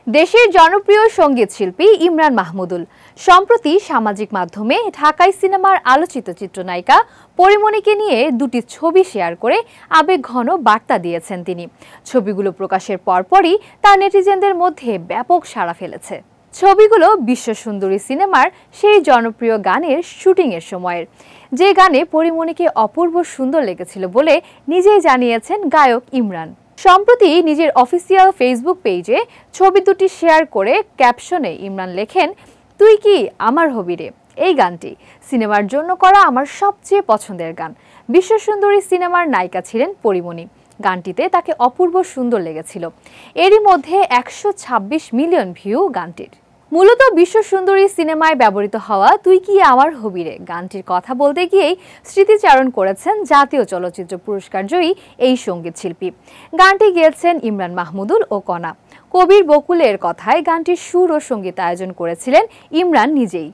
দেশের জনপ্রিয় সঙ্গীত শিল্পী ইমরান মাহমুদুল সম্প্রতি সামাজিক মাধ্যমে ঢাকাই সিনেমার আলোচিত চিত্রনায়িকা পরিমণিকে নিয়ে দুটি ছবি শেয়ার করে আবেগঘন বার্তা দিয়েছেন তিনি। ছবিগুলো প্রকাশের পরপরই তা নেটিজেনদের মধ্যে ব্যাপক সাড়া ফেলেছে। ছবিগুলো বিশ্বসুন্দরী সিনেমার সেই জনপ্রিয় গানের শুটিংয়ের সময়ের, যে গানে পরিমণিকে অপূর্ব সুন্দর লেগেছিল বলে নিজেই জানিয়েছেন গায়ক ইমরান। সম্প্রতি নিজের অফিসিয়াল ফেসবুক পেজে ছবি দুটি শেয়ার করে ক্যাপশনে ইমরান লেখেন, তুই কি আমার হবি রে। এই গানটি সিনেমার জন্য করা আমার সবচেয়ে পছন্দের গান। বিশ্বসুন্দরী সিনেমার নায়িকা ছিলেন পরিমণি। গানটিতে তাকে অপূর্ব সুন্দর লেগেছিল। এরই মধ্যে 126 মিলিয়ন ভিউ গানটির। মূলত বিশ্বসুন্দরী সিনেমায় ব্যবহৃত হওয়া তুই কি আমার হবি রে গানটির কথা বলতে গিয়েই স্মৃতিচারণ করেছেন জাতীয় চলচ্চিত্র পুরস্কার জয়ী এই সঙ্গীত শিল্পী। গানটি গেয়েছেন ইমরান মাহমুদুল ও কণা। কবির বকুলের কথায় গানটির সুর ও সঙ্গীতায়োজন করেছিলেন ইমরান নিজেই।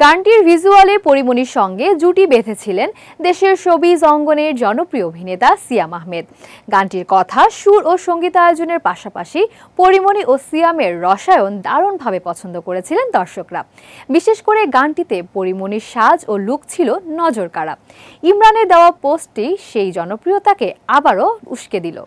গানটির ভিজুয়ালে পরিমণির সঙ্গে জুটি বেঁধেছিলেন দেশের শোবিজ অঙ্গনের জনপ্রিয় অভিনেতা সিয়াম আহমেদ। গানটির কথা, সুর ও সঙ্গীতায়োজনের পাশাপাশি পরিমণি ও সিয়ামের রসায়ন দারুণভাবে পছন্দ করেছিলেন দর্শকরা। বিশেষ করে গানটিতে পরিমণির সাজ ও লুক ছিল নজরকাড়া। ইমরানের দেওয়া পোস্টটি সেই জনপ্রিয়তাকে আবারও উস্কে দিল।